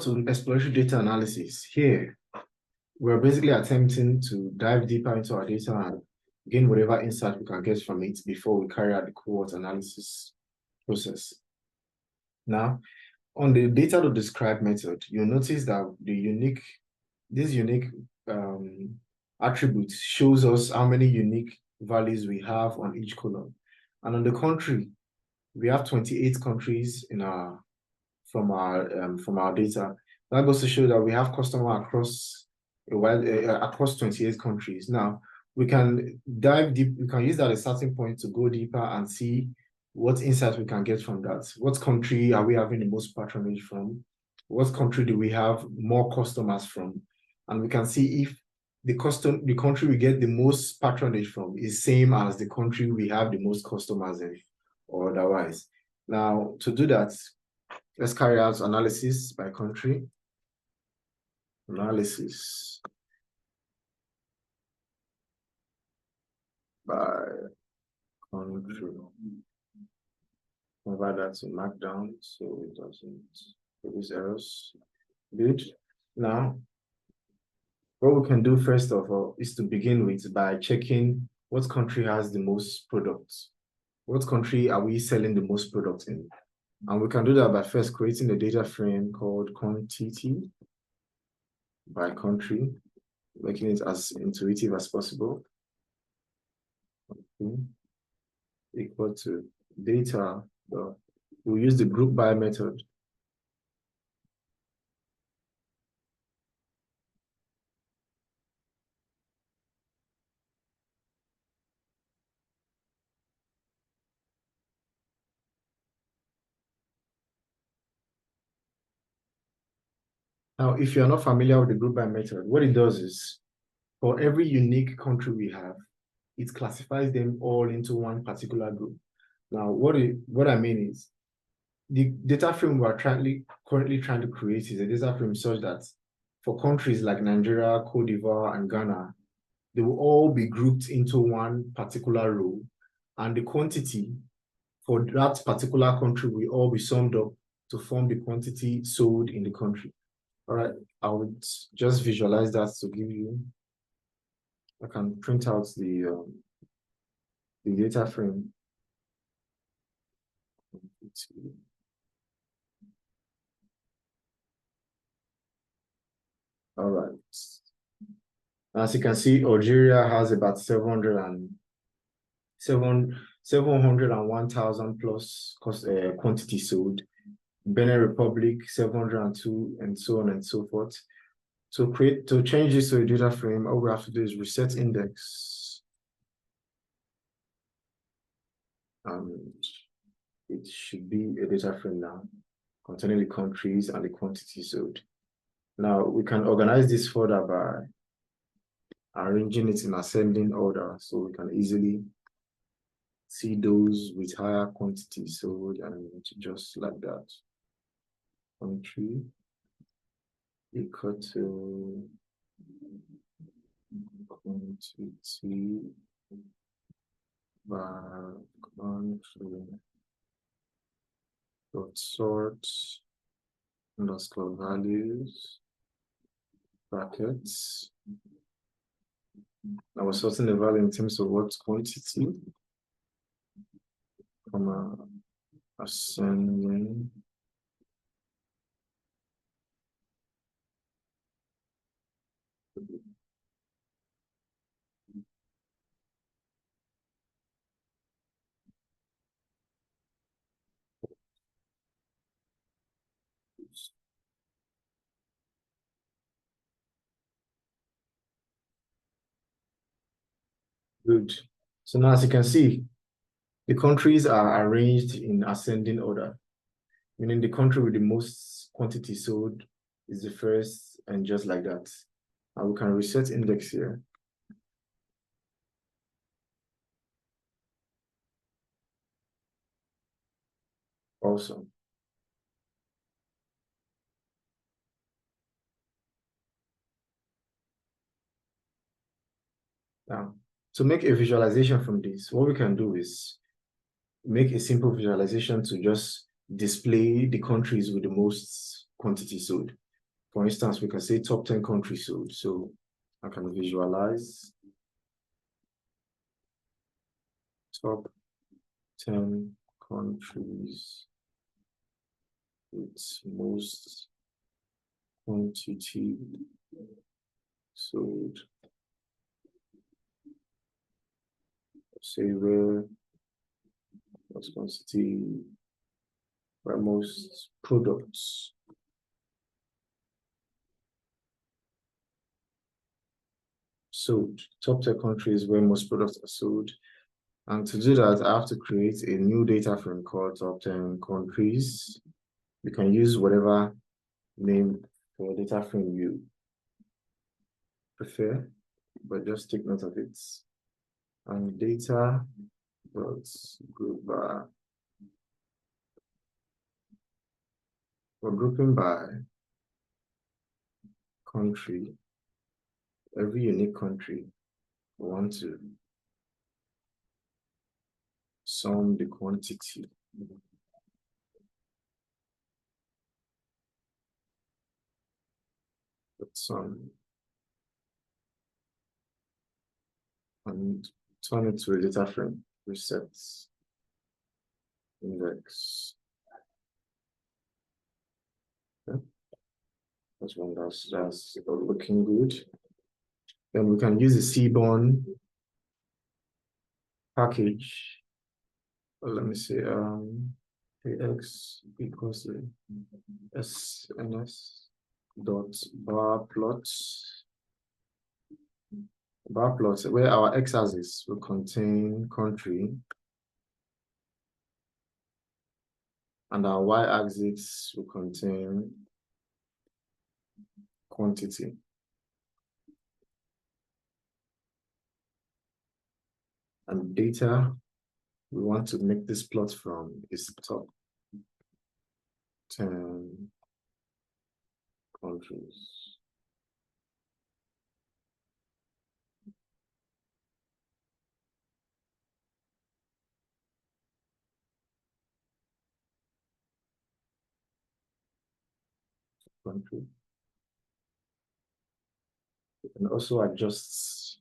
on to exploratory data analysis. Here, we're basically attempting to dive deeper into our data and gain whatever insight we can get from it before we carry out the cohort analysis process. Now, on the data to describe method, you'll notice that this unique attribute shows us how many unique values we have on each column. And on the country, we have 28 countries in from our data. That goes to show that we have customers across 28 countries. Now, we can dive deep, we can use that as a starting point to go deeper and see what insights we can get from that. What country are we having the most patronage from? What country do we have more customers from? And we can see if the country we get the most patronage from is same as the country we have the most customers in, or otherwise. Now, to do that, let's carry out analysis by country. Analysis by country. Convert that to Markdown so it doesn't produce errors. Good. Now, what we can do first of all is to begin with by checking what country has the most products. What country are we selling the most products in? And we can do that by first creating a data frame called quantity by country, making it as intuitive as possible. Okay. Equal to data. We'll use the group by method. Now, if you're not familiar with the group by method, what it does is, for every unique country we have, it classifies them all into one particular group. Now, what I mean is, the data frame we're currently trying to create is a data frame such that for countries like Nigeria, Cote d'Ivoire, and Ghana, they will all be grouped into one particular row, and the quantity for that particular country will all be summed up to form the quantity sold in the country. All right, I would just visualize that to give you. I can print out the data frame. All right. As you can see, Algeria has about 701,000 plus quantity sold. Benin Republic 702, and so on and so forth. To change this to a data frame, all we have to do is reset index. And it should be a data frame now containing the countries and the quantity sold. Now we can organize this further by arranging it in ascending order, so we can easily see those with higher quantity sold, and just like that. Country equal to quantity by country dot sort underscore values brackets. Now we're sorting the value in terms of what quantity, comma ascending. Good. So now, as you can see, the countries are arranged in ascending order, meaning the country with the most quantity sold is the first, and just like that. And we can reset index here. Awesome. Now, to make a visualization from this, what we can do is make a simple visualization to just display the countries with the most quantity sold. For instance, we can say top 10 countries sold. So I can visualize top 10 countries with most quantity sold. Say where most quantity, where most products sold. Top 10 countries where most products are sold. And to do that, I have to create a new data frame called top 10 countries. You can use whatever name for data frame you prefer, but just take note of it. And data dot group by, for grouping by country, every unique country, we want to sum the quantity. Let's sum and turn it to a data frame. Reset index. Okay. That's one that's looking good. Then we can use the Seaborn package. Let me see, AX equals to SNS dot bar plots. Bar plots where our x-axis will contain country and our y-axis will contain quantity. And data we want to make this plot from is top 10 countries. Country. We can also adjust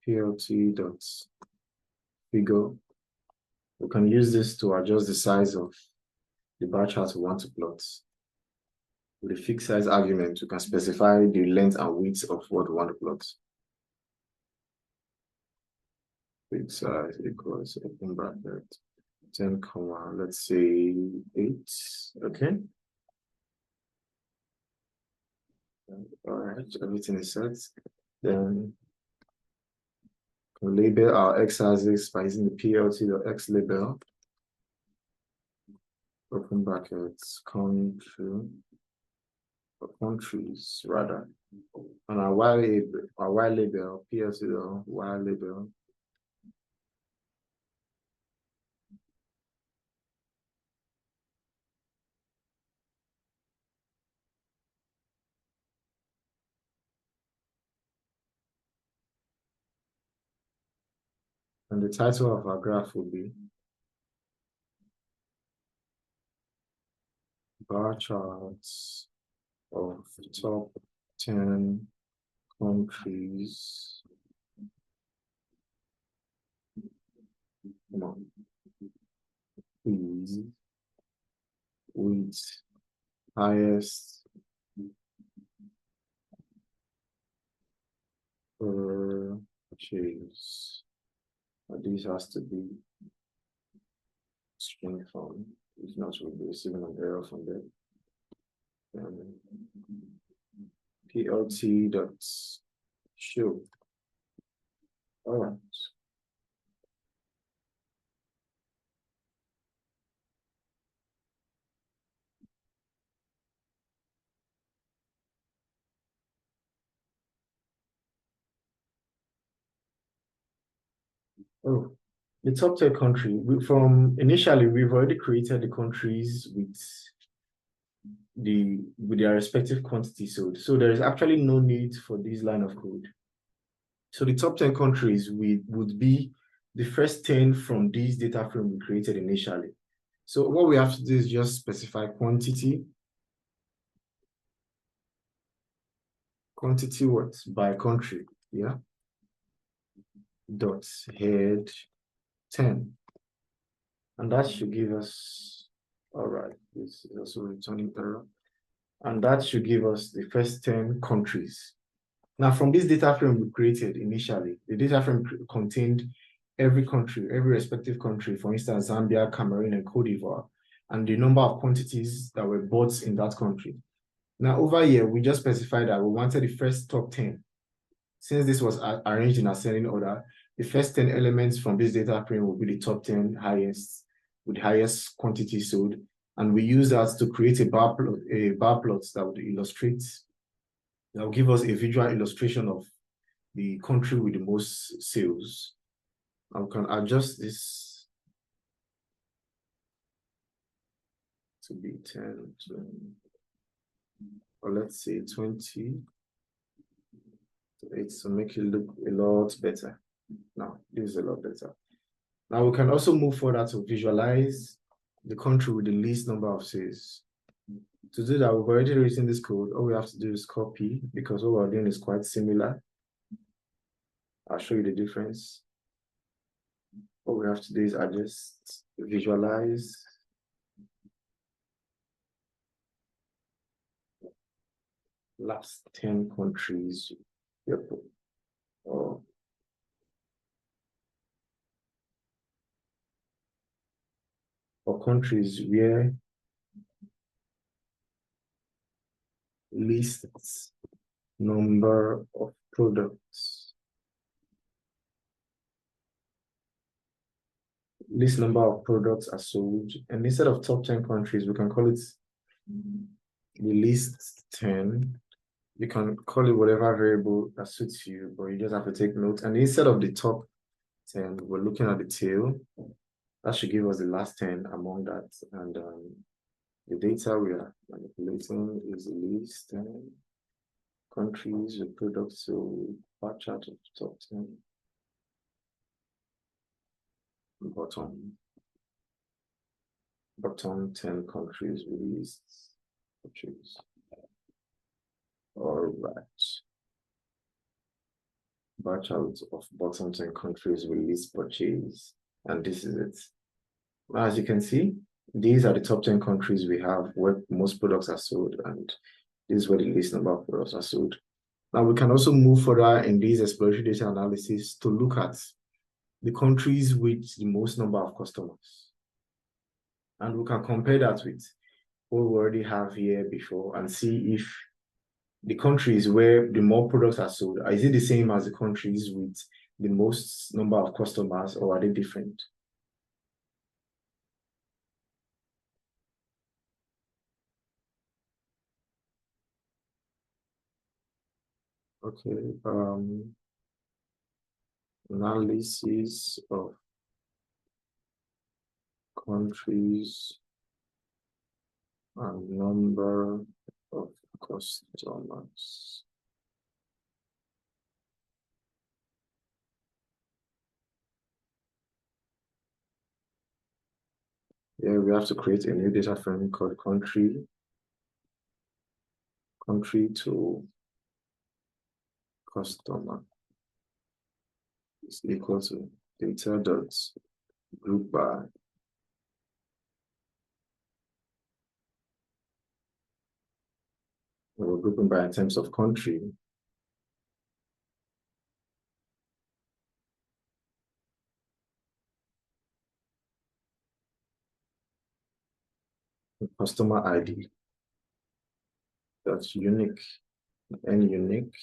plt dot figure. We can use this to adjust the size of the bar chart we want to plot. With a fixed size argument, we can specify the length and width of what we want to plot. Fixed size equals open bracket 10, let's say 8. Okay. All right, everything is set. Then we'll label our x-axis by using the plt.x label. Open brackets, countries rather. And our y label, plt.y label. And the title of our graph will be bar charts of top 10 countries. Come on. Please. With highest purchase. This has to be string form. If not, we'll be receiving an error from there. plt dot show. All right. Oh, the top 10 country. From initially, we've already created the countries with their respective quantity sold. So there is actually no need for this line of code. So the top 10 countries would be the first 10 from this data frame we created initially. So what we have to do is just specify quantity quantity what? By country, yeah? Dot head 10. And that should give us, all right, this is also returning error. And that should give us the first 10 countries. Now, from this data frame we created initially, the data frame contained every country, every respective country, for instance, Zambia, Cameroon, and Cote d'Ivoire, and the number of quantities that were bought in that country. Now, over here, we just specified that we wanted the first top 10. Since this was arranged in ascending order, the first 10 elements from this data frame will be the top 10 highest, with highest quantity sold. And we use that to create a bar plot that would illustrate, that will give us a visual illustration of the country with the most sales. I can adjust this to be 10, 20, or let's say 20. It's to make it look a lot better. Now, this is a lot better. Now we can also move further to visualize the country with the least number of sales. To do that, we've already written this code. All we have to do is copy, because what we're doing is quite similar. I'll show you the difference. What we have to do is adjust, visualize, last 10 countries. Yep. Or countries where least number of products, least number of products are sold. And instead of top 10 countries, we can call it the least 10. You can call it whatever variable that suits you, but you just have to take note. And instead of the top 10, we're looking at the tail. That should give us the last 10 among that. And the data we are manipulating is the least 10 countries with products. So bar chart of the top 10. Bottom 10 countries released purchase. All right. Bar chart of bottom 10 countries released purchase. And this is it. Now, as you can see, these are the top 10 countries we have where most products are sold, and this is where the least number of products are sold. Now, we can also move further in this exploratory data analysis to look at the countries with the most number of customers. And we can compare that with what we already have here before and see if the countries where the more products are sold, is it the same as the countries with the most number of customers, or are they different? Okay, analysis of countries and number of customers. Yeah, we have to create a new data frame called country to customer is equal to data dot group by we're grouping by in terms of country. Customer ID that's unique and unique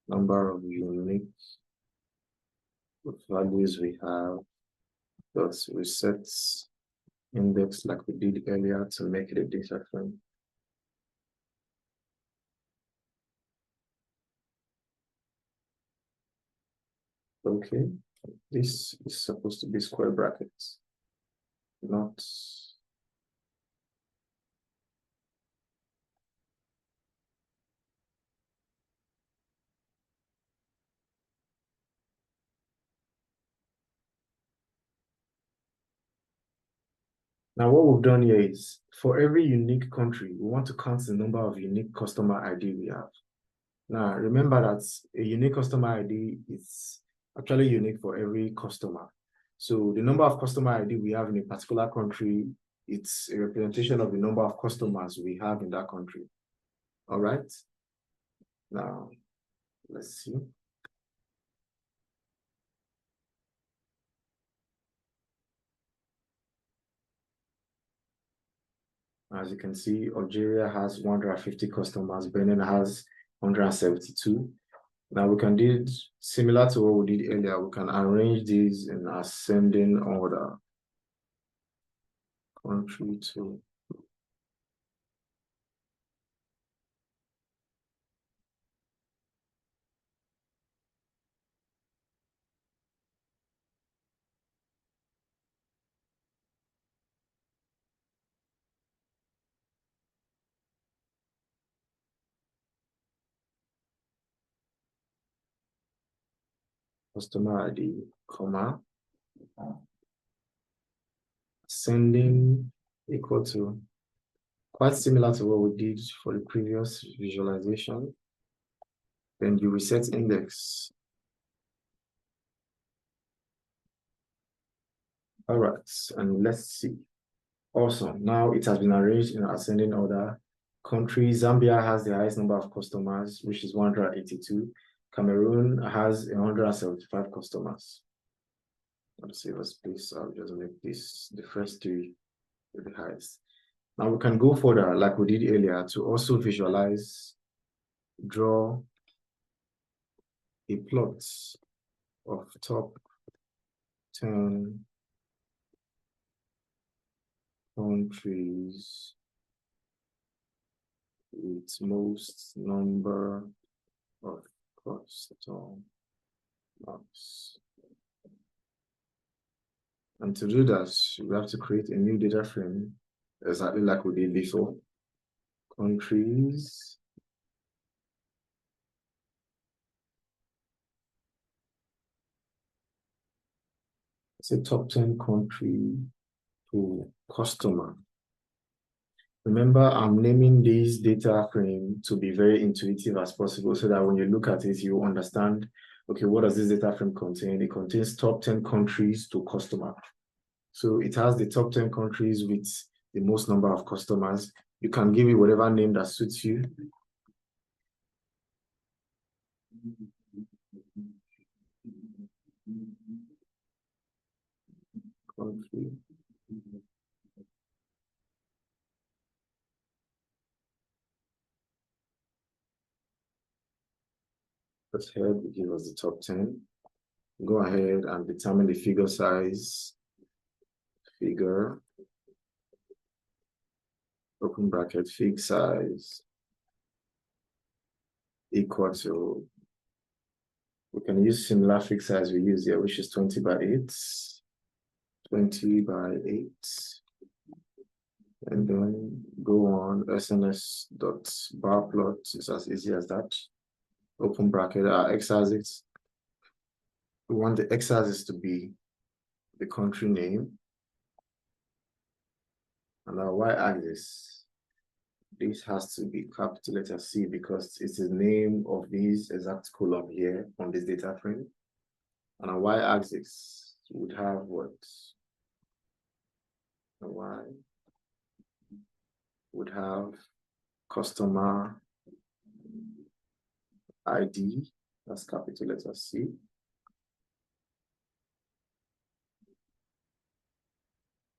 number of unique values we have, plus reset index like we did earlier to make it a data frame. Okay, this is supposed to be square brackets, not Now, what we've done here is for every unique country, we want to count the number of unique customer ID we have. Now, remember that a unique customer ID is actually unique for every customer. So the number of customer ID we have in a particular country, it's a representation of the number of customers we have in that country. All right. Now, let's see. As you can see, Algeria has 150 customers, Benin has 172. Now we can do it similar to what we did earlier. We can arrange these in ascending order. Country to customer ID, comma, ascending equal to, quite similar to what we did for the previous visualization. Then you reset index. All right, and let's see. Awesome. Now it has been arranged in ascending order. Country, Zambia has the highest number of customers, which is 182. Cameroon has 175 customers. Let's see, let's please, I'll just make this the first three with the highest. Now we can go further, like we did earlier, to also visualize, draw a plot of top 10 countries with most number of customers. And to do that, we have to create a new data frame, exactly like we did before. Countries. It's a top 10 country to customer. Remember, I'm naming this data frame to be very intuitive as possible so that when you look at it, you understand, okay, what does this data frame contain? It contains top 10 countries to customer. So it has the top 10 countries with the most number of customers. You can give it whatever name that suits you. Country. Let's head, give us the top 10. Go ahead and determine the figure size. Figure, open bracket, fig size equal to, we can use similar fig size we use here, which is 20 by 8. 20 by 8. And then go on SNS.bar plot. It's as easy as that. Open bracket, our x-axis. We want the x-axis to be the country name. And our y-axis, this has to be capital letter C because it's the name of this exact column here on this data frame. And our y-axis would have what? A y would have customer ID, that's capital letter C.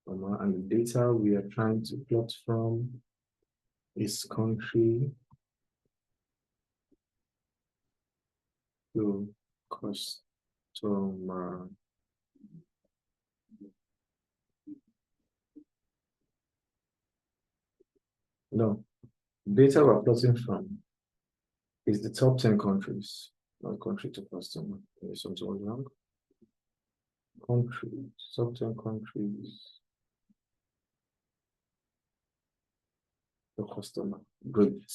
And the data we are trying to plot from is country to customer. No, data we're plotting from is the top 10 countries, not country to customer. There's something wrong. Country, top 10 countries to customer. Great.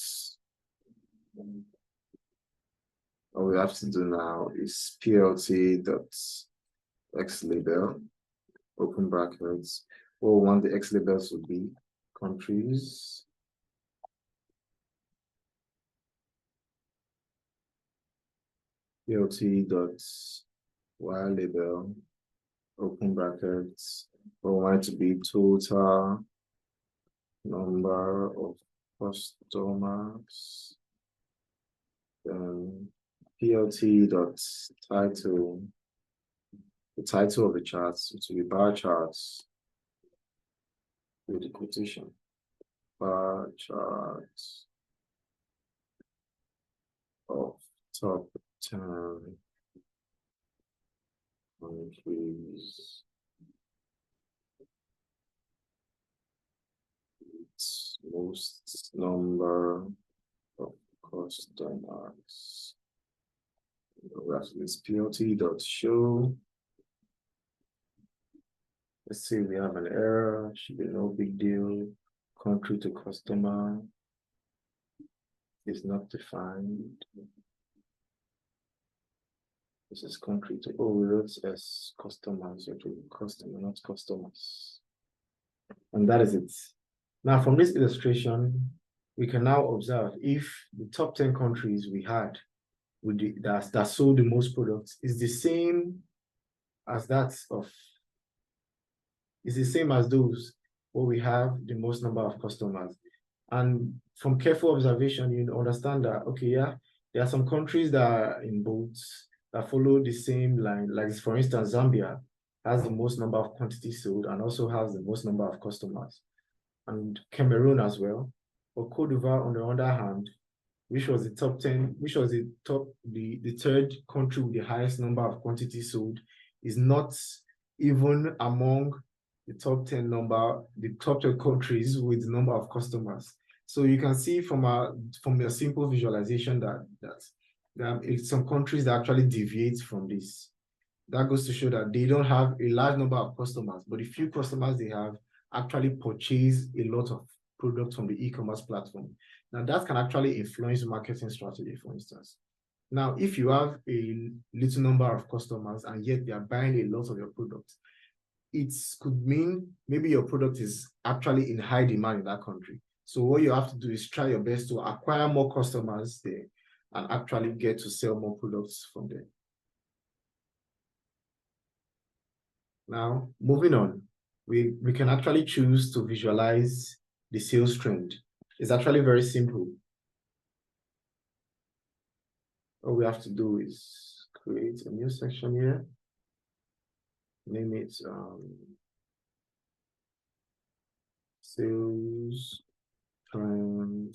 All we have to do now is plt.xlabel, open brackets. what we want the X labels to be. Countries. PLT dot Y label, open brackets. What we want it to be total number of customers. Then PLT dot title. The title of the charts, it will be bar charts with the quotation. Bar charts of top 10 countries. Its most number of customers. This PLT dot show. Let's say we have an error, should be no big deal. Country to customer is not defined. This is country to, oh, we wrote as customers, it will be customer, not customers. And that is it. Now, from this illustration, we can now observe if the top 10 countries we had with that sold the most products is the same as that of, is the same as those where we have the most number of customers. And from careful observation, you understand that, okay, yeah, there are some countries that are in boats that follow the same line. Like, for instance, Zambia has the most number of quantities sold and also has the most number of customers. And Cameroon as well. But Cote d'Ivoire, on the other hand, which was the top 10, which was the third country with the highest number of quantities sold, is not even among the top 10 countries with the number of customers. So you can see from a simple visualization that some countries that actually deviate from this. That goes to show that they don't have a large number of customers, but the few customers they have actually purchase a lot of products from the e-commerce platform. Now that can actually influence marketing strategy, for instance. Now, if you have a little number of customers and yet they are buying a lot of your products, it could mean maybe your product is actually in high demand in that country. So what you have to do is try your best to acquire more customers there and actually get to sell more products from there. Now, moving on, we can actually choose to visualize the sales trend. It's actually very simple. All we have to do is create a new section here. Name it sales trend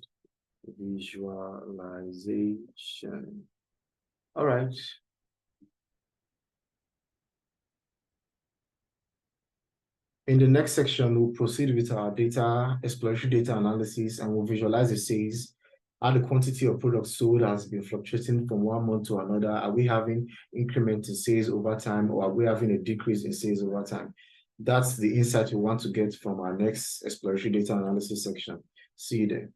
visualization. All right. In the next section, we'll proceed with our exploratory data analysis, and we'll visualize the sales, how the quantity of products sold has been fluctuating from one month to another. Are we having increment in sales over time, or are we having a decrease in sales over time? That's the insight we want to get from our next exploratory data analysis section. See you there.